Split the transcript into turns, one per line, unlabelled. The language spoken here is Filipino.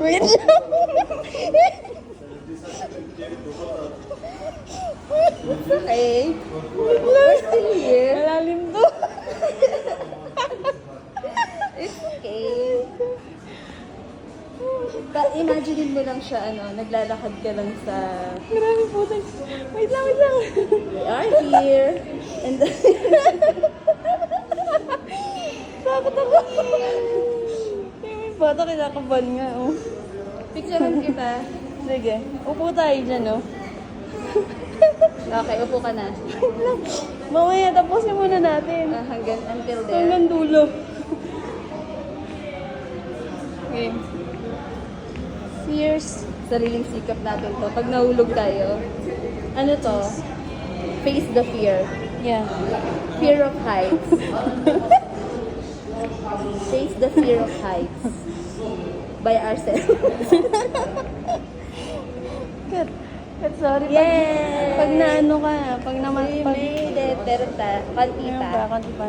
Wait lang.
It's okay. We're still here.
Malalim to.
It's okay. Imagine mo lang siya, naglalakad ka lang sa...
Grabe po. Wait lang, wait lang.
We are here. And
Takot ako. May bata, kinakabahan nga, oh.
picturean kita.
Sige, upo tayo dyan, oh.
Okay, upo ka na.
Mamaya, tapusin muna natin.
Until there.
Hanggang dulo. Okay.
Fears. Sariling sikap natin to. Pag nahulog tayo, ano to? Face the fear.
Yeah.
Fear of heights. Face the fear of heights. By ourselves.
Good. Good, sorry.
Yay!
Pag naano ka, pag naman...
We made it. Pero konti
Ayun
pa.
pa, konti pa.